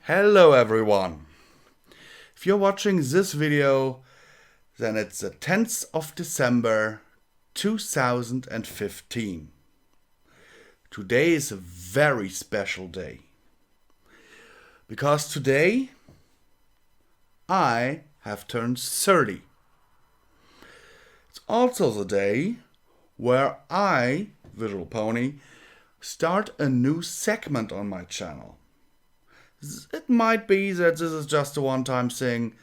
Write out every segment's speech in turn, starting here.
Hello everyone! If you're watching this video, then it's the 10th of December 2015. Today is a very special day. Because today I have turned 30. It's also the day where I, Visual Pony, start a new segment on my channel. It might be that this is just a one-time thing,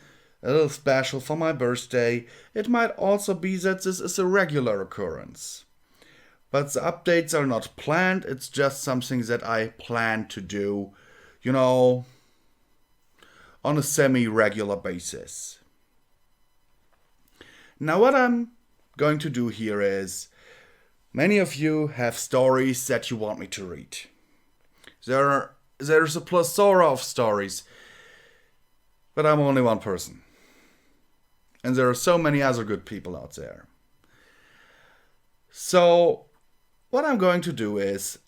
a little special for my birthday. It might also be that this is a regular occurrence. But the updates are not planned, it's just something that I plan to do, on a semi-regular basis. Now what I'm going to do here is, many of you have stories that you want me to read. There's a plethora of stories, but I'm only one person. And there are so many other good people out there. So, what I'm going to do is,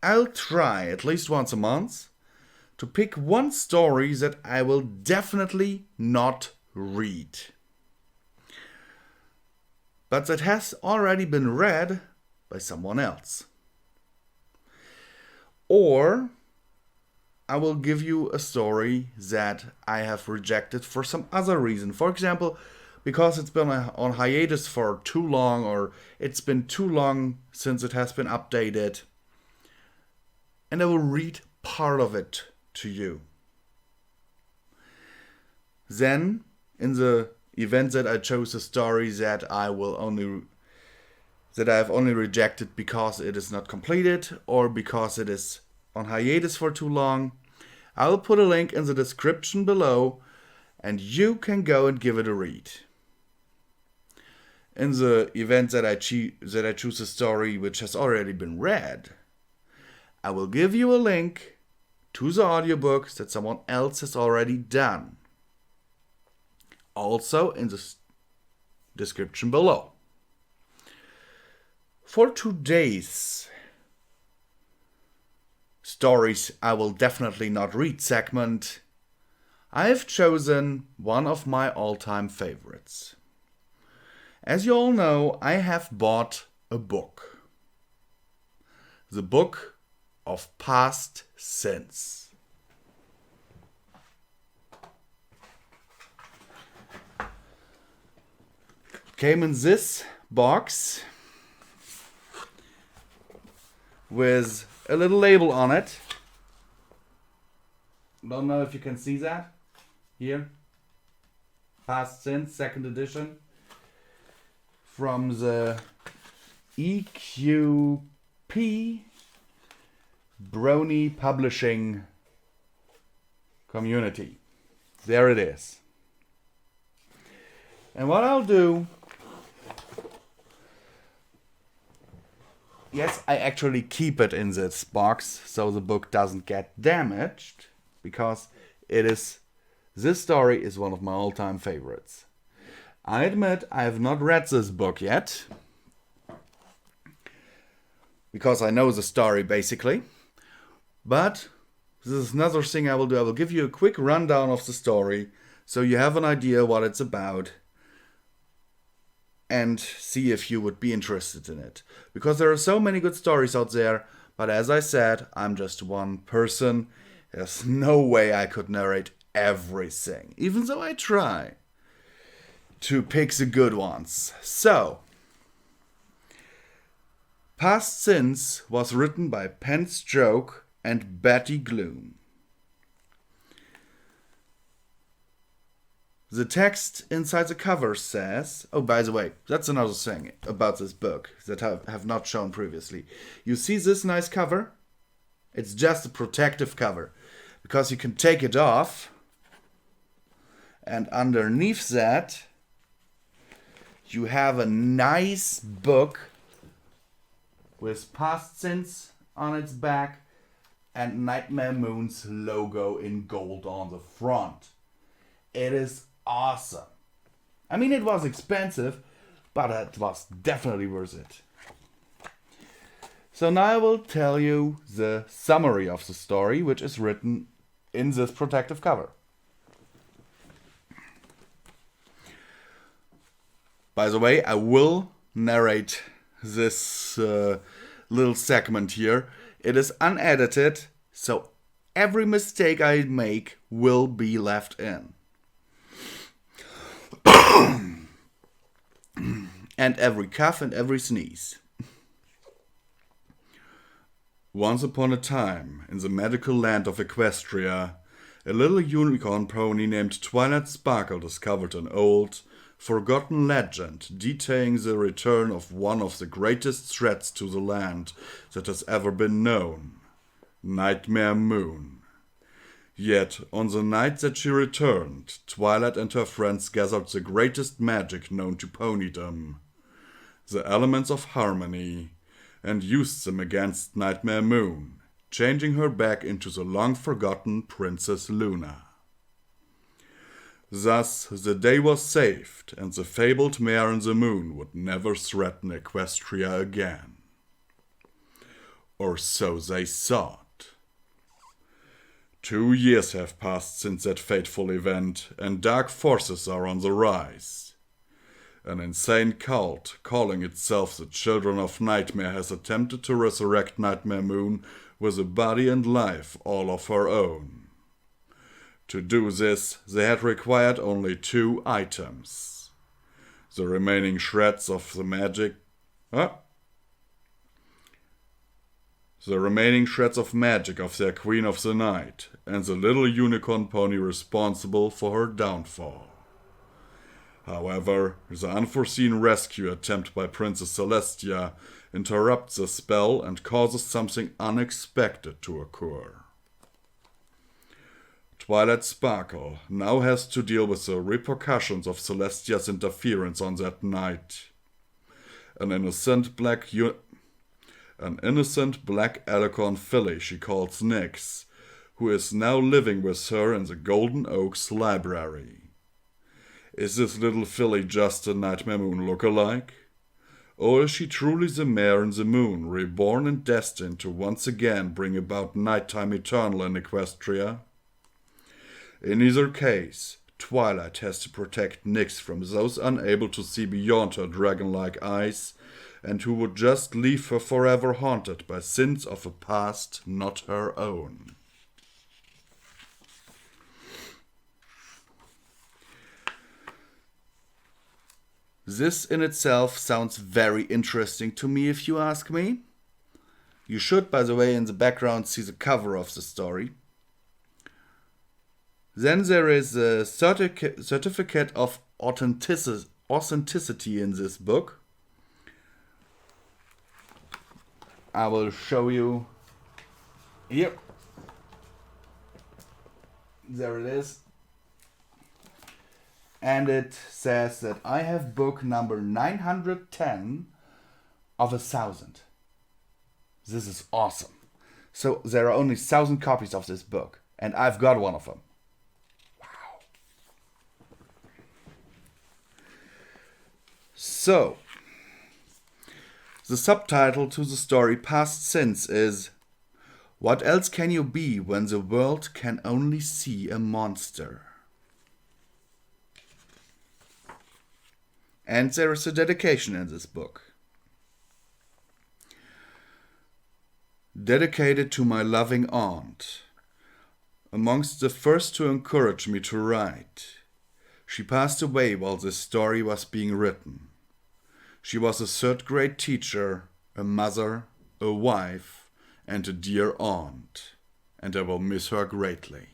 I'll try at least once a month to pick one story that I will definitely not read, but that has already been read by someone else. Or I will give you a story that I have rejected for some other reason. For example, because it's been on hiatus for too long, or it's been too long since it has been updated. And I will read part of it to you. Then, in the event that I chose a story that I have only rejected because it is not completed or because it is on hiatus for too long, I will put a link in the description below and you can go and give it a read. In the event that I choose a story which has already been read, I will give you a link to the audiobooks that someone else has already done. Also in the description below. For today's stories I will definitely not read segment, I have chosen one of my all-time favorites. As you all know, I have bought a book. The Book of Past Sins. Came in this box with a little label on it. Don't know if you can see that. Here. Past Sins, 2nd edition. From the EQP Brony Publishing community. There it is. And what I'll do... Yes, I actually keep it in this box so the book doesn't get damaged, because this story is one of my all-time favorites. I admit I have not read this book yet, because I know the story basically, but this is another thing I will do. I will give you a quick rundown of the story so you have an idea what it's about, and see if you would be interested in it. Because there are so many good stories out there, but as I said, I'm just one person. There's no way I could narrate everything, even though I try to pick the good ones. So, Past Sins was written by Penn Stroke and Betty Gloom. The text inside the cover says... Oh, by the way, that's another thing about this book that I have not shown previously. You see this nice cover? It's just a protective cover, because you can take it off, and underneath that you have a nice book with Past Sins on its back and Nightmare Moon's logo in gold on the front. It is awesome. I mean, it was expensive, but it was definitely worth it. So now I will tell you the summary of the story, which is written in this protective cover. By the way, I will narrate this little segment here. It is unedited, so every mistake I make will be left in. And every cough and every sneeze. Once upon a time, in the medical land of Equestria, a little unicorn pony named Twilight Sparkle discovered an old, forgotten legend detailing the return of one of the greatest threats to the land that has ever been known, Nightmare Moon. Yet, on the night that she returned, Twilight and her friends gathered the greatest magic known to ponydom, the elements of harmony, and used them against Nightmare Moon, changing her back into the long-forgotten Princess Luna. Thus, the day was saved, and the fabled mare in the moon would never threaten Equestria again. Or so they thought. 2 years have passed since that fateful event, and dark forces are on the rise. An insane cult, calling itself the Children of Nightmare, has attempted to resurrect Nightmare Moon with a body and life all of her own. To do this, they had required only 2 items. The remaining shreds of the magic... The remaining shreds of magic of their Queen of the Night, and the little unicorn pony responsible for her downfall. However, the unforeseen rescue attempt by Princess Celestia interrupts the spell and causes something unexpected to occur. Twilight Sparkle now has to deal with the repercussions of Celestia's interference on that night. An innocent black alicorn filly she calls Nyx, who is now living with her in the Golden Oaks library. Is this little filly just a Nightmare Moon look-alike? Or is she truly the mare in the moon, reborn and destined to once again bring about nighttime eternal in Equestria? In either case, Twilight has to protect Nyx from those unable to see beyond her dragon-like eyes, and who would just leave her forever haunted by sins of a past not her own. This in itself sounds very interesting to me, if you ask me. You should, by the way, in the background see the cover of the story. Then there is a certificate of authenticity in this book. I will show you here. There it is. And it says that I have book number 910 of 1,000. This is awesome. So there are only 1,000 copies of this book, and I've got one of them. Wow. So, the subtitle to the story Past Sins is What Else Can You Be When the World Can Only See a Monster? And there is a dedication in this book. Dedicated to my loving aunt. Amongst the first to encourage me to write. She passed away while this story was being written. She was a third-grade teacher, a mother, a wife, and a dear aunt, and I will miss her greatly.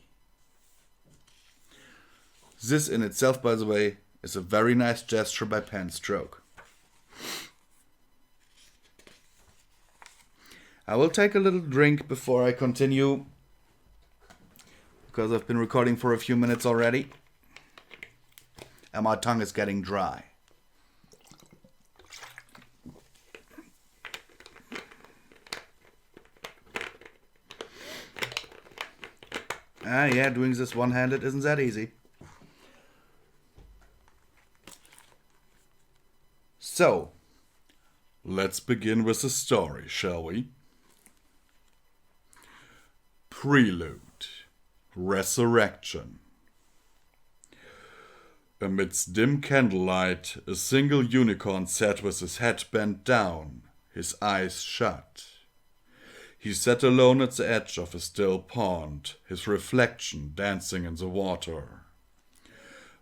This in itself, by the way, is a very nice gesture by pen stroke. I will take a little drink before I continue, because I've been recording for a few minutes already, and my tongue is getting dry. Yeah, doing this one-handed isn't that easy. So, let's begin with the story, shall we? Prelude. Resurrection. Amidst dim candlelight, a single unicorn sat with his head bent down, his eyes shut. He sat alone at the edge of a still pond, his reflection dancing in the water.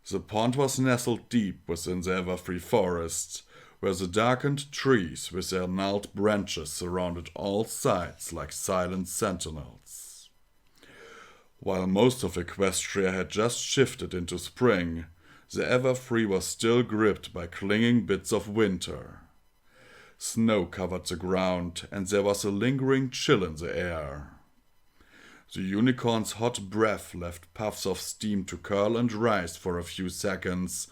The pond was nestled deep within the ever-free forest, where the darkened trees with their gnarled branches surrounded all sides like silent sentinels. While most of Equestria had just shifted into spring, the Everfree was still gripped by clinging bits of winter. Snow covered the ground, and there was a lingering chill in the air. The unicorn's hot breath left puffs of steam to curl and rise for a few seconds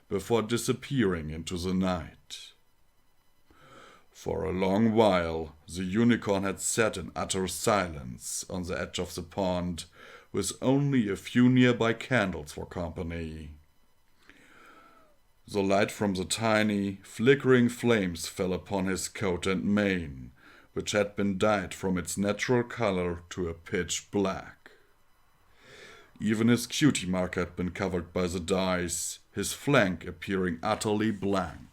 before disappearing into the night. For a long while, the unicorn had sat in utter silence on the edge of the pond, with only a few nearby candles for company. The light from the tiny, flickering flames fell upon his coat and mane, which had been dyed from its natural color to a pitch black. Even his cutie mark had been covered by the dyes, his flank appearing utterly blank.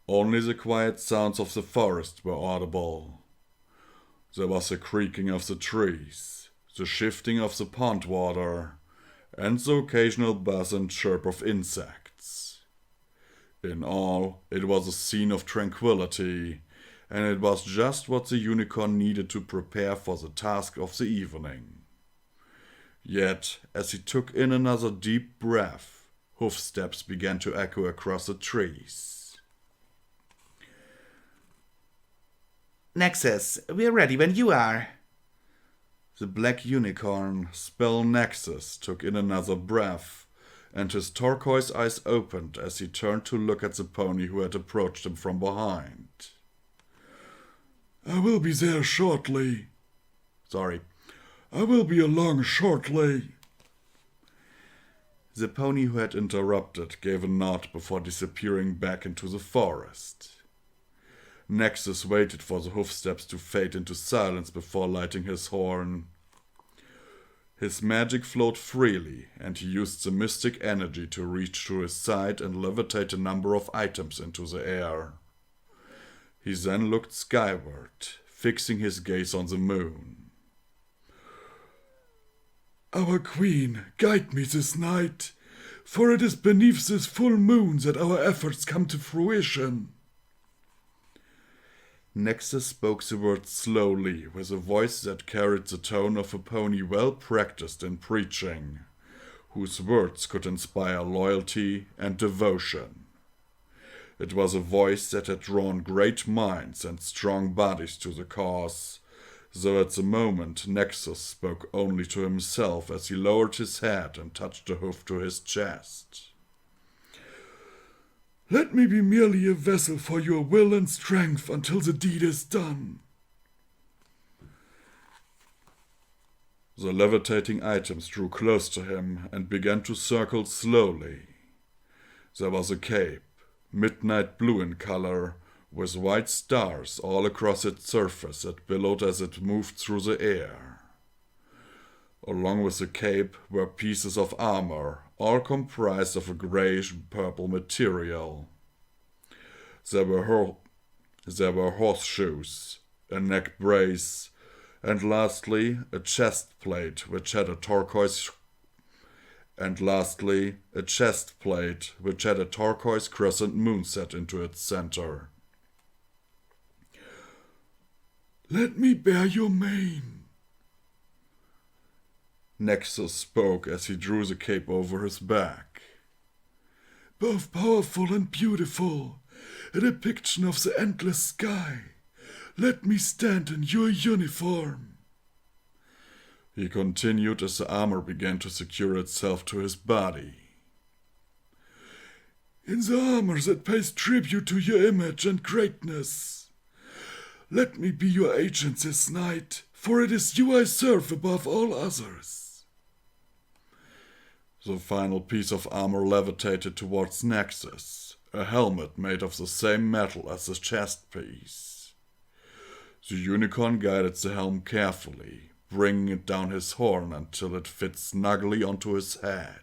Only the quiet sounds of the forest were audible. There was the creaking of the trees, the shifting of the pond water, and the occasional buzz and chirp of insects. In all, it was a scene of tranquility, and it was just what the unicorn needed to prepare for the task of the evening. Yet, as he took in another deep breath, hoofsteps began to echo across the trees. Nexus, we're ready when you are. The black unicorn, spell Nexus, took in another breath, and his turquoise eyes opened as he turned to look at the pony who had approached him from behind. I will be there shortly. I will be along shortly. The pony who had interrupted gave a nod before disappearing back into the forest. Nexus waited for the hoofsteps to fade into silence before lighting his horn. His magic flowed freely, and he used the mystic energy to reach to his side and levitate a number of items into the air. He then looked skyward, fixing his gaze on the moon. Our queen, guide me this night, for it is beneath this full moon that our efforts come to fruition. Nexus spoke the words slowly, with a voice that carried the tone of a pony well practiced in preaching, whose words could inspire loyalty and devotion. It was a voice that had drawn great minds and strong bodies to the cause, though at the moment Nexus spoke only to himself as he lowered his head and touched the hoof to his chest. Let me be merely a vessel for your will and strength until the deed is done. The levitating items drew close to him and began to circle slowly. There was a cape, midnight blue in color, with white stars all across its surface that billowed as it moved through the air. Along with the cape were pieces of armor, all comprised of a grayish-purple material. There were horseshoes, a neck brace, and lastly a chest plate which had a turquoise crescent moon set into its center. Let me bear your mane. Nexus spoke as he drew the cape over his back. Both powerful and beautiful, a depiction of the endless sky. Let me stand in your uniform. He continued as the armor began to secure itself to his body. In the armor that pays tribute to your image and greatness. Let me be your agent this night, for it is you I serve above all others. The final piece of armor levitated towards Nexus, a helmet made of the same metal as the chest piece. The unicorn guided the helm carefully, bringing it down his horn until it fit snugly onto his head.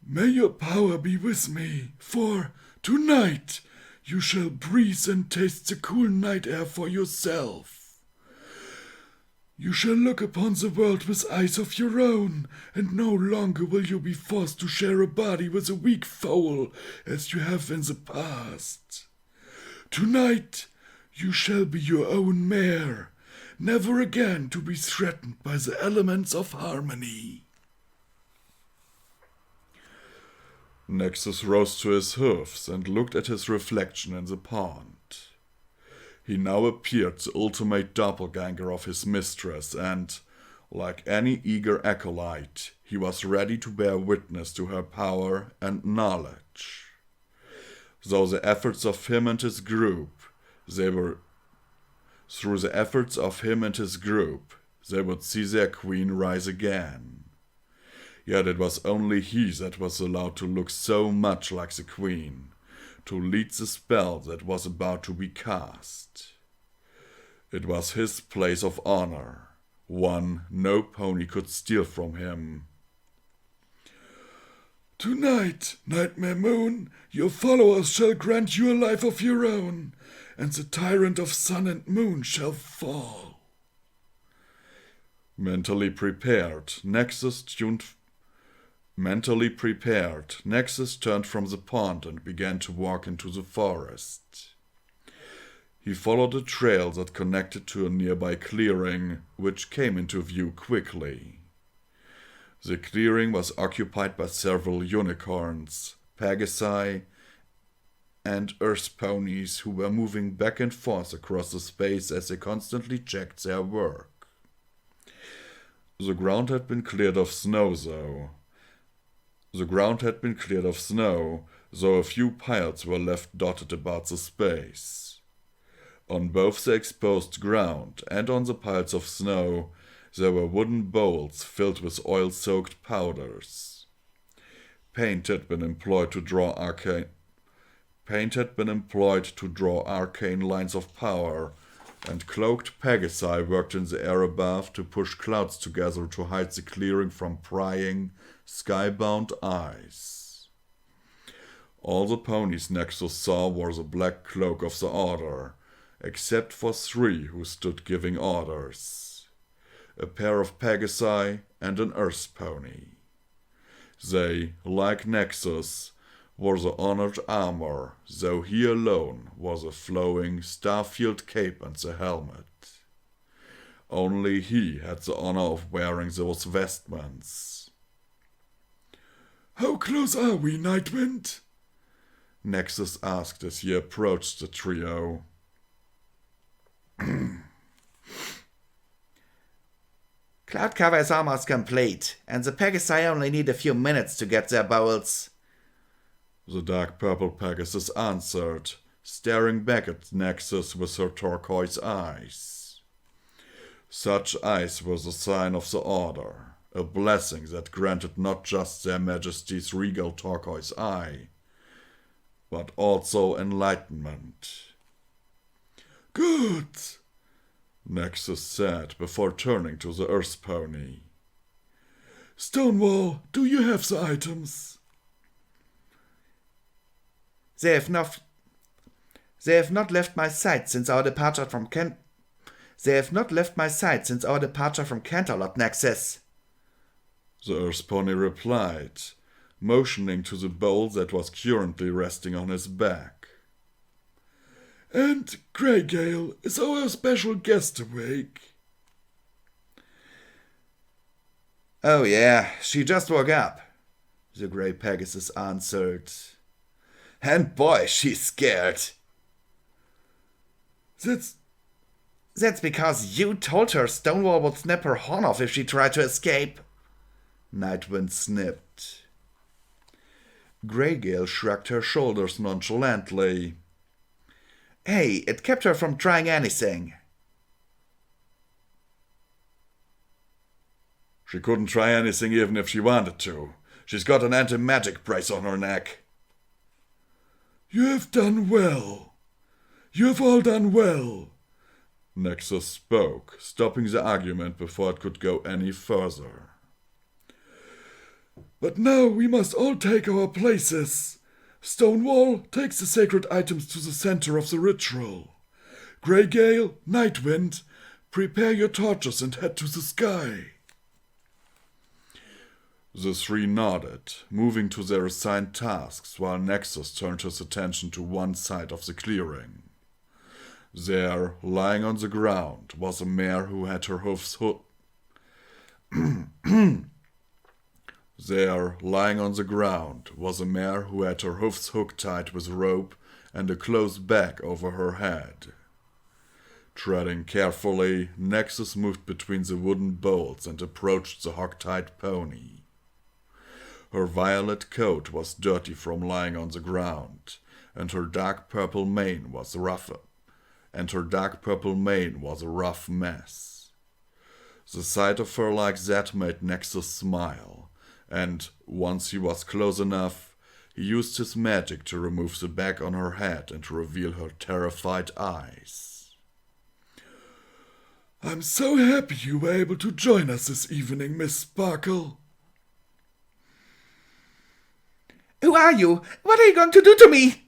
May your power be with me, for tonight you shall breathe and taste the cool night air for yourself. You shall look upon the world with eyes of your own, and no longer will you be forced to share a body with a weak foal as you have in the past. Tonight you shall be your own mare, never again to be threatened by the elements of harmony. Nexus rose to his hoofs and looked at his reflection in the pond. He now appeared the ultimate doppelganger of his mistress, and, like any eager acolyte, he was ready to bear witness to her power and knowledge. Through the efforts of him and his group, they would see their queen rise again. Yet it was only he that was allowed to look so much like the queen, to lead the spell that was about to be cast. It was his place of honor, one no pony could steal from him. Tonight, Nightmare Moon, your followers shall grant you a life of your own, and the tyrant of sun and moon shall fall. Mentally prepared, Nexus turned from the pond and began to walk into the forest. He followed a trail that connected to a nearby clearing, which came into view quickly. The clearing was occupied by several unicorns, pegasi, and earth ponies who were moving back and forth across the space as they constantly checked their work. The ground had been cleared of snow, though a few piles were left dotted about the space. On both the exposed ground and on the piles of snow, there were wooden bowls filled with oil-soaked powders. Paint had been employed to draw arcane lines of power, and cloaked pegasi worked in the air above to push clouds together to hide the clearing from prying, skybound eyes. All the ponies Nexus saw wore the black cloak of the Order, except for 3 who stood giving orders: a pair of pegasi and an earth pony. They, like Nexus, wore the honored armor, though he alone wore the flowing, star-filled cape and the helmet. Only he had the honor of wearing those vestments. "How close are we, Nightwind?" Nexus asked as he approached the trio. Cloud cover is almost complete, and the Pegasi only need a few minutes to get their bowls. The dark purple Pegasus answered, staring back at Nexus with her turquoise eyes. Such eyes were the sign of the Order, a blessing that granted not just their Majesty's regal turquoise eye, but also enlightenment. "Good," Nexus said before turning to the Earth Pony. "Stonewall, do you have the items?" They have not left my sight since our departure from Canterlot, Nexus. The Earth Pony replied, motioning to the bowl that was currently resting on his back. "And Greygale, is our special guest awake?" "Oh yeah, she just woke up," the Grey Pegasus answered. "And boy, she's scared." That's because you told her Stonewall would snap her horn off if she tried to escape," Nightwind snipped. Greygale shrugged her shoulders nonchalantly. "Hey, it kept her from trying anything." "She couldn't try anything even if she wanted to. She's got an anti-magic brace on her neck." "You have done well. You have all done well," Nexus spoke, stopping the argument before it could go any further. But now we must all take our places. Stonewall takes the sacred items to the center of the ritual. Greygale, Nightwind, prepare your torches and head to the sky. The three nodded, moving to their assigned tasks while Nexus turned his attention to one side of the clearing. There, lying on the ground, was a mare who had her hoofs hooked. There, lying on the ground, was a mare who had her hoofs hooked tight with rope and a closed bag over her head. Treading carefully, Nexus moved between the wooden bolts and approached the hog-tied pony. Her violet coat was dirty from lying on the ground, and her dark purple mane was a rough mess. The sight of her like that made Nexus smile, and once he was close enough, he used his magic to remove the bag on her head and reveal her terrified eyes. I'm so happy you were able to join us this evening, Miss Sparkle. Who are you? What are you going to do to me?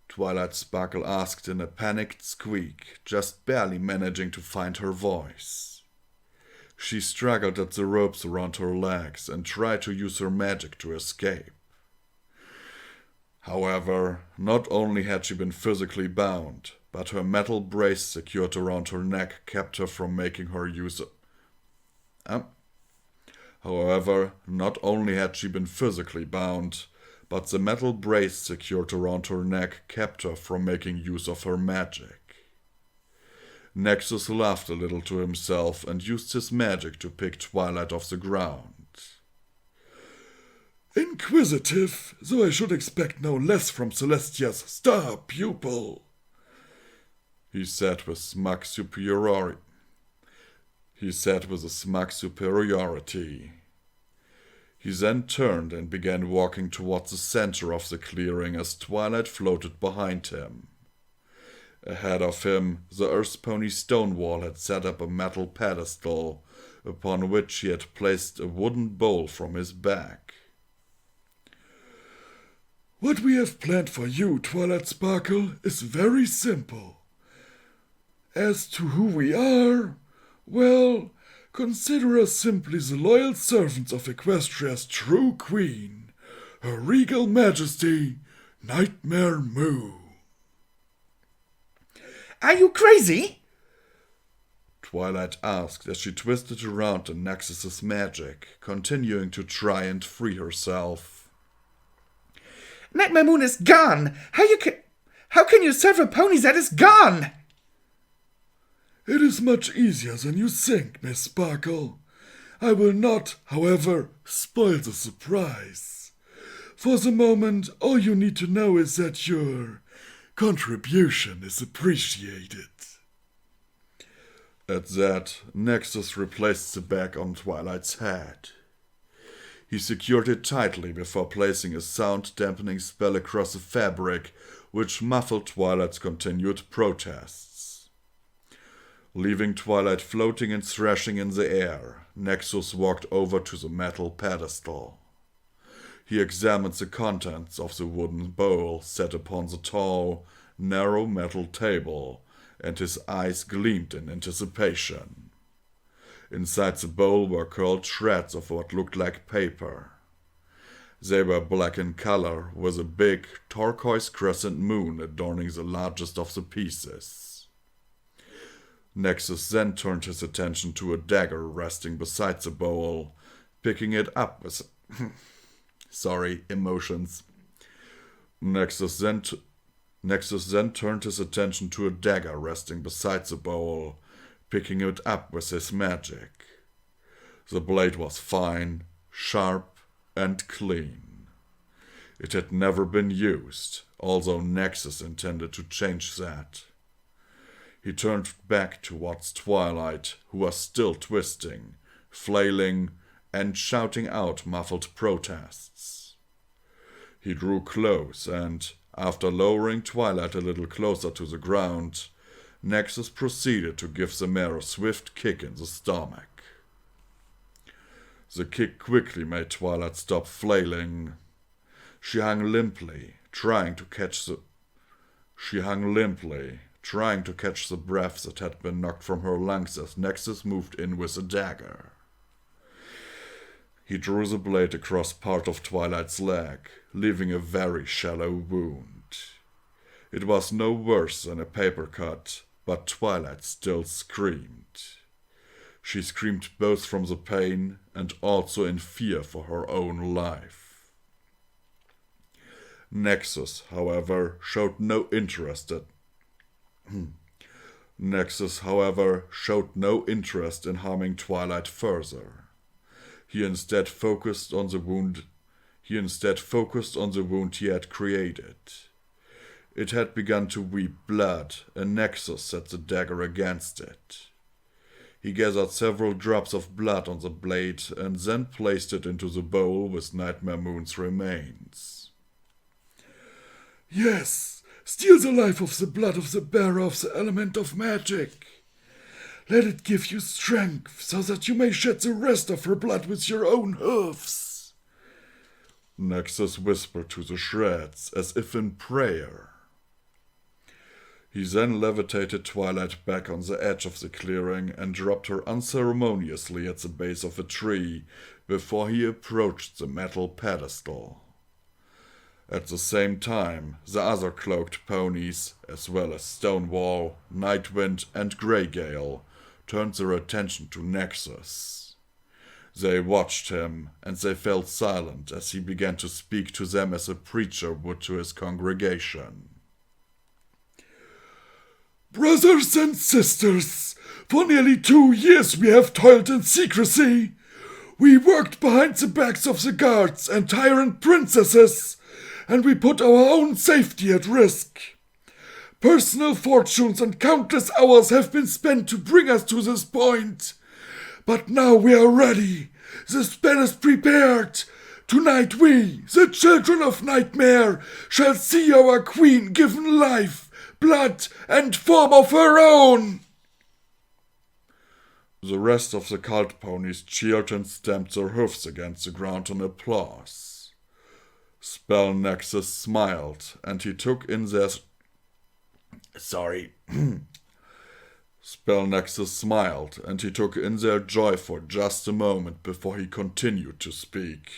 Twilight Sparkle asked in a panicked squeak, just barely managing to find her voice. She struggled at the ropes around her legs and tried to use her magic to escape. However, not only had she been physically bound, but her metal brace secured around her neck kept her from making her use it. However, not only had she been physically bound, but the metal brace secured around her neck kept her from making use of her magic. Nexus laughed a little to himself and used his magic to pick Twilight off the ground. Inquisitive, though I should expect no less from Celestia's star pupil, he said with smug superiority. He then turned and began walking towards the center of the clearing as Twilight floated behind him. Ahead of him, the Earth Pony Stonewall had set up a metal pedestal, upon which he had placed a wooden bowl from his bag. What we have planned for you, Twilight Sparkle, is very simple. As to who we are, well, consider us simply the loyal servants of Equestria's true queen, Her Regal Majesty, Nightmare Moo. Are you crazy? Twilight asked as she twisted around in Nexus's magic, continuing to try and free herself. Nightmare Moon is gone. How can you serve a pony that is gone? It is much easier than you think, Miss Sparkle. I will not, however, spoil the surprise. For the moment, all you need to know is that your contribution is appreciated. At that, Nexus replaced the bag on Twilight's head. He secured it tightly before placing a sound-dampening spell across the fabric, which muffled Twilight's continued protests. Leaving Twilight floating and thrashing in the air, Nexus walked over to the metal pedestal. He examined the contents of the wooden bowl set upon the tall, narrow metal table, and his eyes gleamed in anticipation. Inside the bowl were curled shreds of what looked like paper. They were black in color, with a big, turquoise crescent moon adorning the largest of the pieces. Nexus then turned his attention to a dagger resting beside the bowl, picking it up with... Nexus then turned his attention to a dagger resting beside the bowl, picking it up with his magic. The blade was fine, sharp, and clean. It had never been used, although Nexus intended to change that. He turned back towards Twilight, who was still twisting, flailing, and shouting out muffled protests. He drew close and, after lowering Twilight a little closer to the ground, Nexus proceeded to give the mare a swift kick in the stomach. The kick quickly made Twilight stop flailing. She hung limply, trying to catch the breath that had been knocked from her lungs as Nexus moved in with a dagger. He drew the blade across part of Twilight's leg, leaving a very shallow wound. It was no worse than a paper cut, but Twilight still screamed. She screamed both from the pain and also in fear for her own life. Nexus, however, showed no interest in harming Twilight further. He instead focused on the wound he had created. It had begun to weep blood, and Nexus set the dagger against it. He gathered several drops of blood on the blade and then placed it into the bowl with Nightmare Moon's remains. Yes, steal the life of the blood of the bearer of the element of magic. Let it give you strength, so that you may shed the rest of her blood with your own hoofs. Nexus whispered to the shreds, as if in prayer. He then levitated Twilight back on the edge of the clearing and dropped her unceremoniously at the base of a tree before he approached the metal pedestal. At the same time, the other cloaked ponies, as well as Stonewall, Nightwind, and Greygale, turned their attention to Nexus. They watched him, and they fell silent as he began to speak to them as a preacher would to his congregation. Brothers and sisters, for nearly 2 years we have toiled in secrecy. We worked behind the backs of the guards and tyrant princesses, and we put our own safety at risk. Personal fortunes and countless hours have been spent to bring us to this point. But now we are ready. The spell is prepared. Tonight we, the children of Nightmare, shall see our queen given life, blood, and form of her own. The rest of the cult ponies cheered and stamped their hoofs against the ground in applause. Spell Nexus smiled, and he took in their... Spell Nexus smiled, and he took in their joy for just a moment before he continued to speak.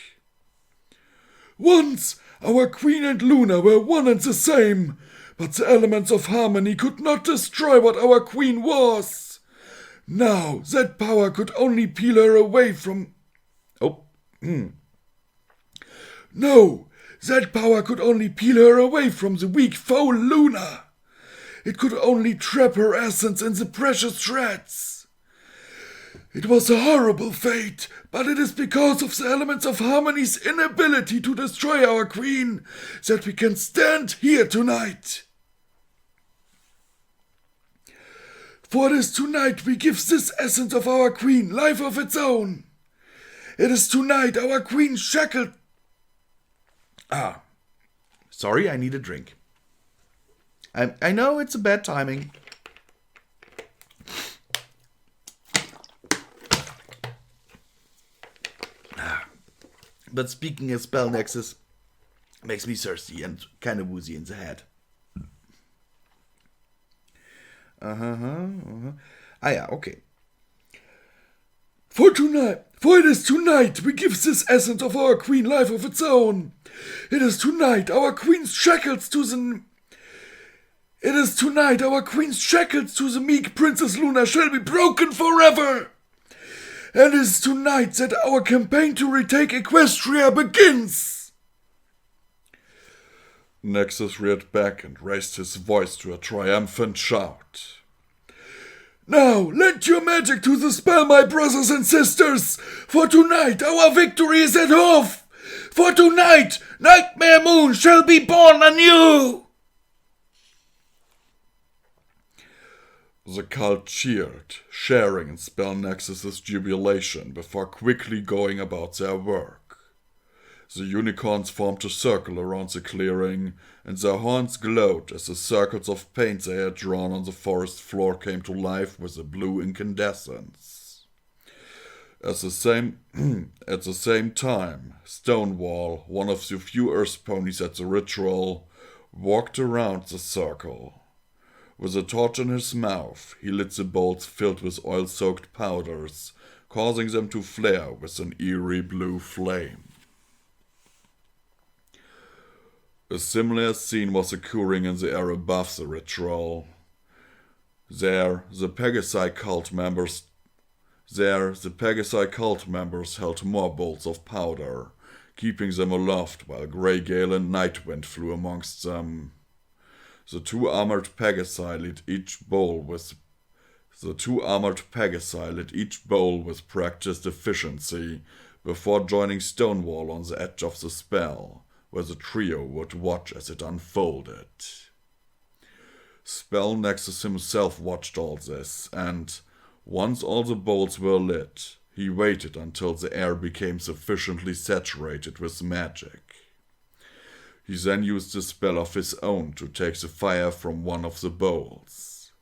Once, our queen and Luna were one and the same, but the elements of harmony could not destroy what our queen was. Now, that power could only peel her away from... No, that power could only peel her away from the weak foe Luna. It could only trap her essence in the precious shreds. It was a horrible fate, but it is because of the elements of harmony's inability to destroy our queen that we can stand here tonight. For it is tonight we give this essence of our queen life of its own. It is tonight our queen shackled... Sorry, I need a drink. I know it's a bad timing. But speaking of spell nexus, makes me thirsty and kind of woozy in the head. Yeah, okay. For it is tonight we give this essence of our queen life of its own. It is tonight our queen's shackles to the meek Princess Luna shall be broken forever. And it is tonight that our campaign to retake Equestria begins. Nexus reared back and raised his voice to a triumphant shout. Now, lend your magic to the spell, my brothers and sisters, for tonight our victory is at hand. For tonight, Nightmare Moon shall be born anew. The cult cheered, sharing in Spell Nexus's jubilation before quickly going about their work. The unicorns formed a circle around the clearing, and their horns glowed as the circles of paint they had drawn on the forest floor came to life with a blue incandescence. At the same time, Stonewall, one of the few earth ponies at the ritual, walked around the circle. With a torch in his mouth, he lit the bowls filled with oil-soaked powders, causing them to flare with an eerie blue flame. A similar scene was occurring in the air above the ritual. There, the Pegasi cult members held more bolts of powder, keeping them aloft while Grey Gale and Nightwind flew amongst them. The two armored Pegasi lit each bowl with practiced efficiency before joining Stonewall on the edge of the spell, where the trio would watch as it unfolded. Spell Nexus himself watched all this, and once all the bowls were lit, he waited until the air became sufficiently saturated with magic. He then used a spell of his own to take the fire from one of the bowls.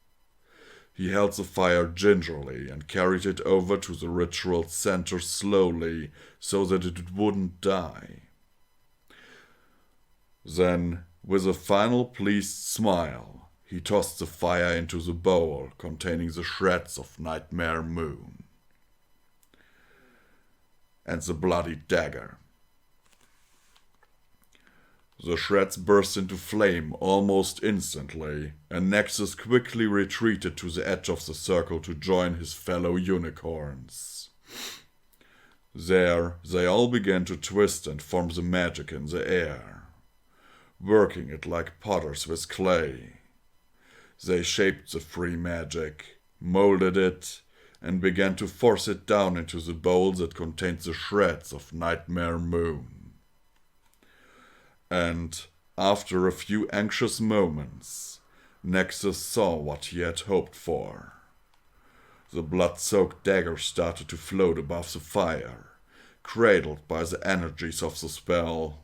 He held the fire gingerly and carried it over to the ritual's center slowly so that it wouldn't die. Then, with a final pleased smile, he tossed the fire into the bowl containing the shreds of Nightmare Moon and the bloody dagger. The shreds burst into flame almost instantly, and Nexus quickly retreated to the edge of the circle to join his fellow unicorns. There, they all began to twist and form the magic in the air, working it like potters with clay. They shaped the free magic, molded it, and began to force it down into the bowl that contained the shreds of Nightmare Moon. And, after a few anxious moments, Nexus saw what he had hoped for. The blood-soaked dagger started to float above the fire, cradled by the energies of the spell.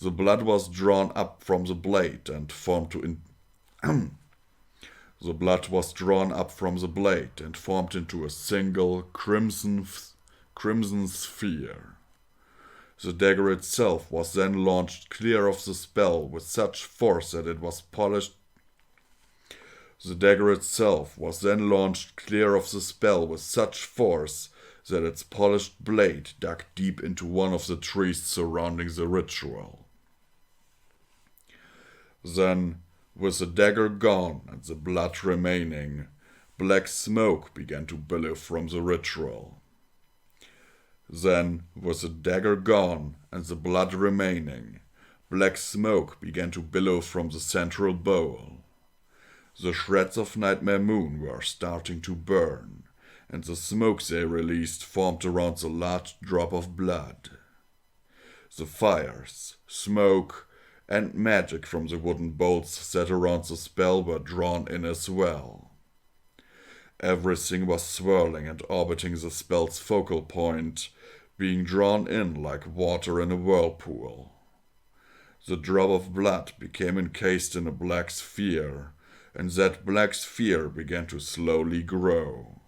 The blood was drawn up from the blade and formed into a single crimson sphere. The dagger itself was then launched clear of the spell with such force that its polished blade dug deep into one of the trees surrounding the ritual. Then, with the dagger gone and the blood remaining, black smoke began to billow from the ritual. Then, with the dagger gone and the blood remaining, black smoke began to billow from the central bowl. The shreds of Nightmare Moon were starting to burn, and the smoke they released formed around the large drop of blood. The fires, smoke, and magic from the wooden bolts set around the spell were drawn in as well. Everything was swirling and orbiting the spell's focal point, being drawn in like water in a whirlpool. The drop of blood became encased in a black sphere, and that black sphere began to slowly grow.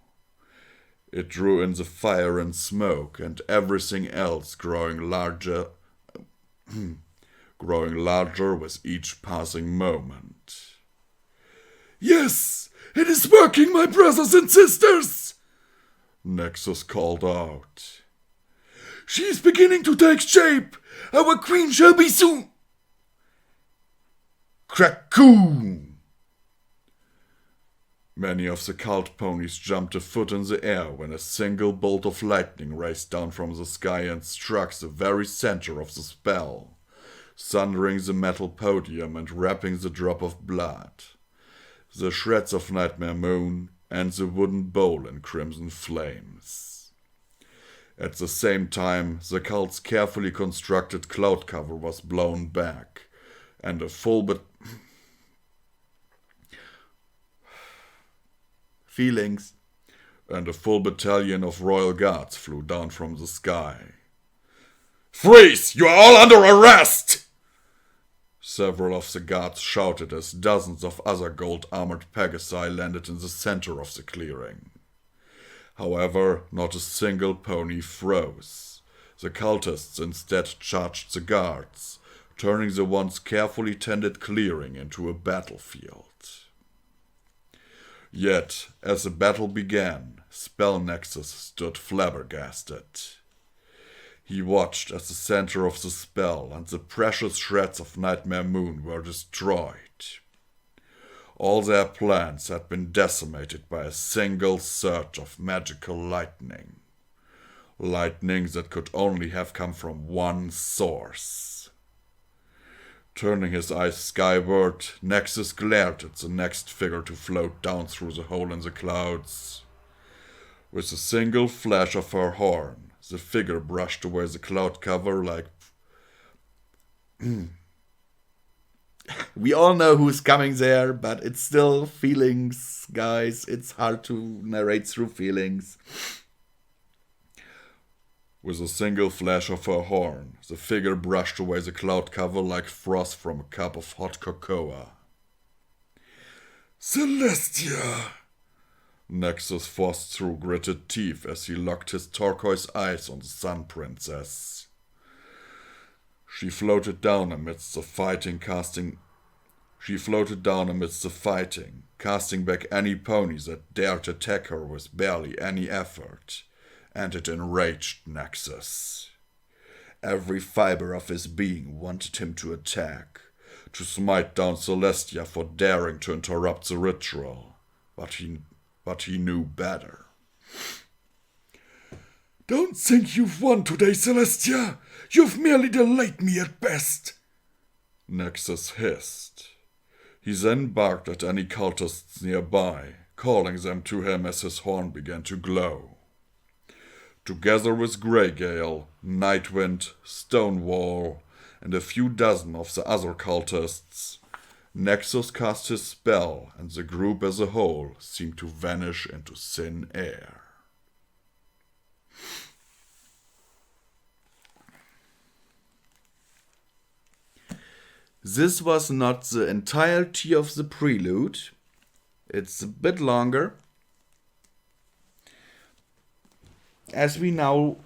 It drew in the fire and smoke, and everything else growing larger with each passing moment. "Yes, it is working, my brothers and sisters!" Nexus called out. "She is beginning to take shape! Our queen shall be soon!" Crackoo! Many of the cult ponies jumped a foot in the air when a single bolt of lightning raced down from the sky and struck the very center of the spell, sundering the metal podium and wrapping the drop of blood, the shreds of Nightmare Moon, and the wooden bowl in crimson flames. At the same time, the cult's carefully constructed cloud cover was blown back, and a full battalion of royal guards flew down from the sky. Freeze! You are all under arrest! Several of the guards shouted as dozens of other gold-armored Pegasi landed in the center of the clearing. However, not a single pony froze. The cultists instead charged the guards, turning the once carefully tended clearing into a battlefield. Yet, as the battle began, Spell Nexus stood flabbergasted. He watched as the center of the spell and the precious shreds of Nightmare Moon were destroyed. All their plans had been decimated by a single surge of magical lightning. Lightning that could only have come from one source. Turning his eyes skyward, Nexus glared at the next figure to float down through the hole in the clouds. With a single flash of her horn, the figure brushed away the cloud cover like... We all know who's coming there, but it's still feelings, guys. It's hard to narrate through feelings. With a single flash of her horn, the figure brushed away the cloud cover like frost from a cup of hot cocoa. Celestia! Nexus forced through gritted teeth as he locked his turquoise eyes on the Sun Princess. She floated down amidst the fighting, casting back any ponies that dared attack her with barely any effort, and it enraged Nexus. Every fiber of his being wanted him to attack, to smite down Celestia for daring to interrupt the ritual, but he knew better. Don't think you've won today, Celestia. You've merely delayed me at best. Nexus hissed. He then barked at any cultists nearby, calling them to him as his horn began to glow. Together with Greygale, Nightwind, Stonewall, and a few dozen of the other cultists, Nexus cast his spell, and the group as a whole seemed to vanish into thin air. This was not the entirety of the prelude. It's a bit longer. As we now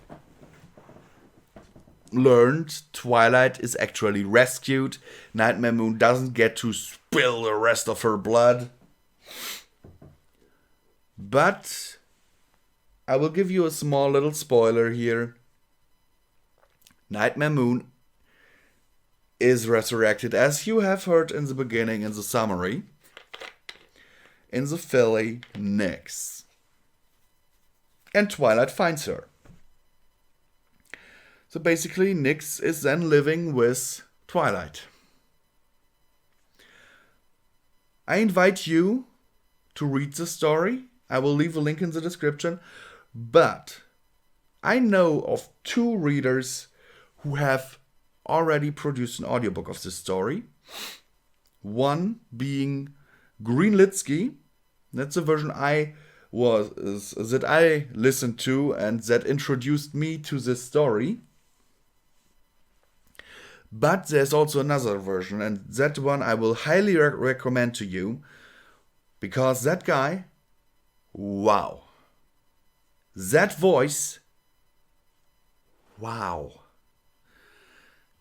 learned, Twilight is actually rescued. Nightmare Moon doesn't get to spill the rest of her blood. But I will give you a small little spoiler here. Nightmare Moon is resurrected, as you have heard in the beginning in the summary, in the filly Nyx. And Twilight finds her. So basically, Nyx is then living with Twilight. I invite you to read the story. I will leave a link in the description. But I know of 2 readers who have already produced an audiobook of this story. One being Greenlitsky. That's the version that I listened to and that introduced me to this story. But there's also another version, and that one I will highly recommend to you, because that guy, wow. That voice, wow.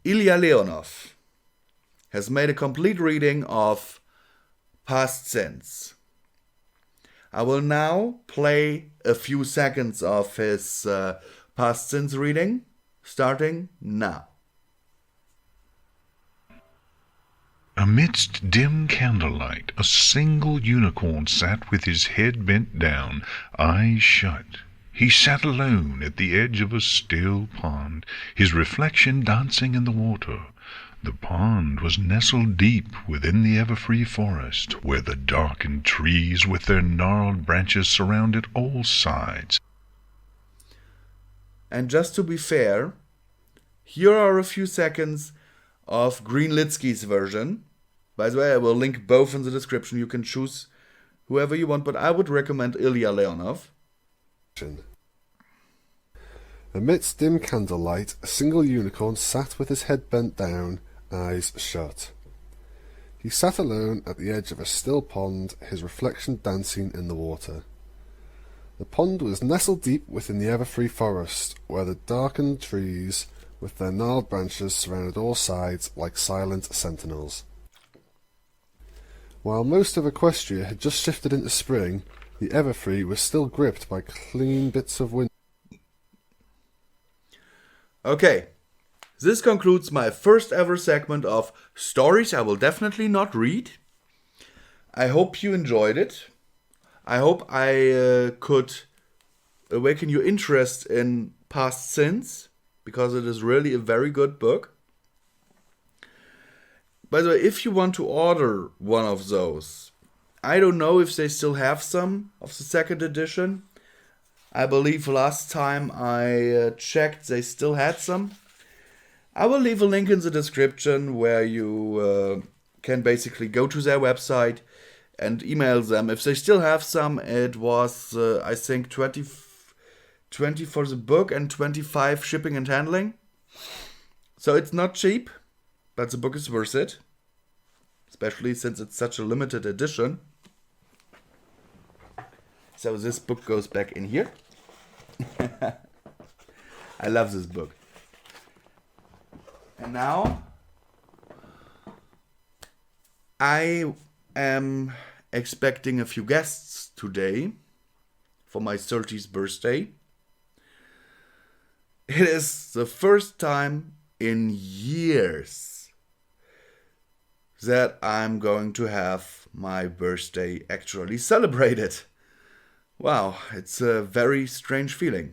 Illya Leonov has made a complete reading of Past Sins. I will now play a few seconds of his Past Sins reading, starting now. Amidst dim candlelight, a single unicorn sat with his head bent down, eyes shut. He sat alone at the edge of a still pond, his reflection dancing in the water. The pond was nestled deep within the ever-free forest, where the darkened trees with their gnarled branches surrounded all sides. And just to be fair, here are a few seconds of Greenlitsky's version. By the way, I will link both in the description. You can choose whoever you want, but I would recommend Illya Leonov. Amidst dim candlelight, a single unicorn sat with his head bent down, eyes shut. He sat alone at the edge of a still pond, his reflection dancing in the water. The pond was nestled deep within the ever-free forest, where the darkened trees, with their gnarled branches, surrounded all sides like silent sentinels. While most of Equestria had just shifted into spring, the Everfree was still gripped by clean bits of wind. Okay, this concludes my first ever segment of stories I will definitely not read. I hope you enjoyed it. I hope I could awaken your interest in past sins, because it is really a very good book. By the way, if you want to order one of those, I don't know if they still have some of the second edition. I believe last time I checked they still had some. I will leave a link in the description where you can basically go to their website and email them. If they still have some, it was I think 20 for the book and 25 shipping and handling. So it's not cheap, but the book is worth it. Especially since it's such a limited edition. So this book goes back in here. I love this book. And now I am expecting a few guests today for my 30th birthday. It is the first time in years that I'm going to have my birthday actually celebrated. Wow, it's a very strange feeling,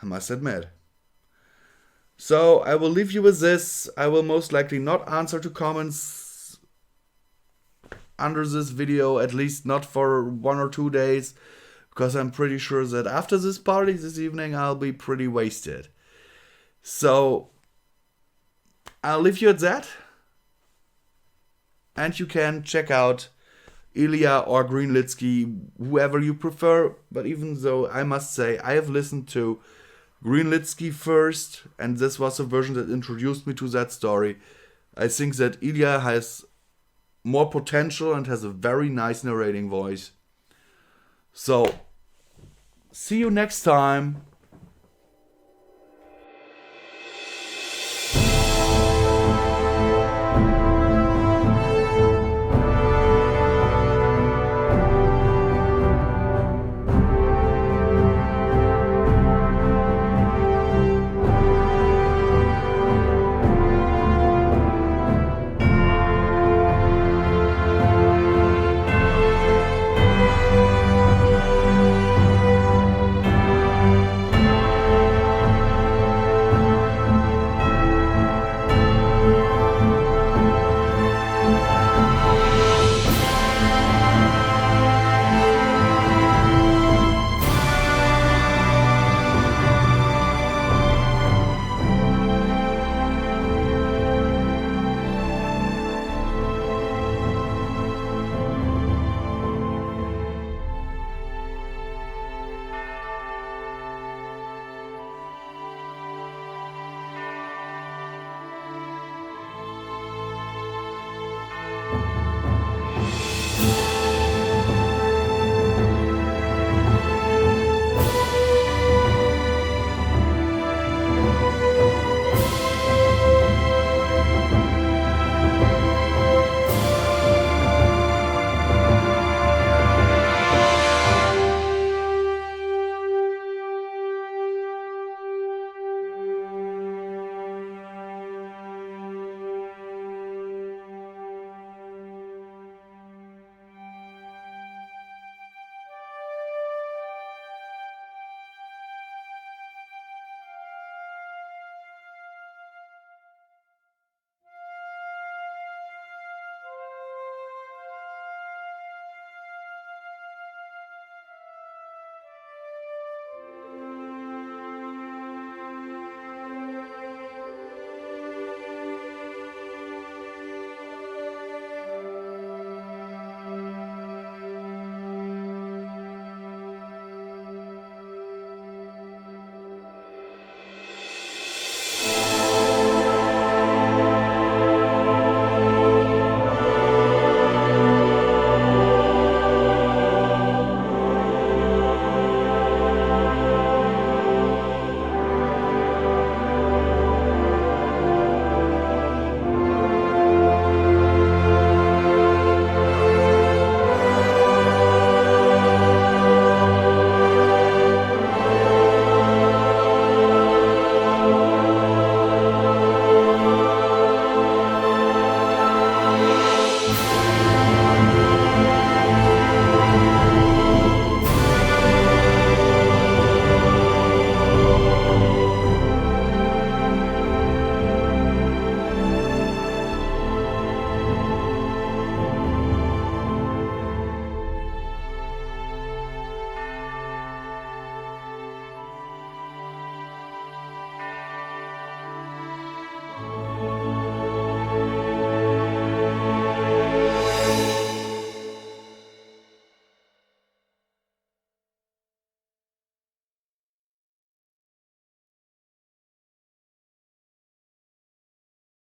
I must admit. So I will leave you with this. I will most likely not answer to comments under this video, at least not for 1 or 2 days, because I'm pretty sure that after this party this evening I'll be pretty wasted. So I'll leave you at that. And you can check out Illya or Greenlitsky, whoever you prefer. But even though I must say I have listened to Greenlitsky first, and this was the version that introduced me to that story, I think that Illya has more potential and has a very nice narrating voice. So, see you next time.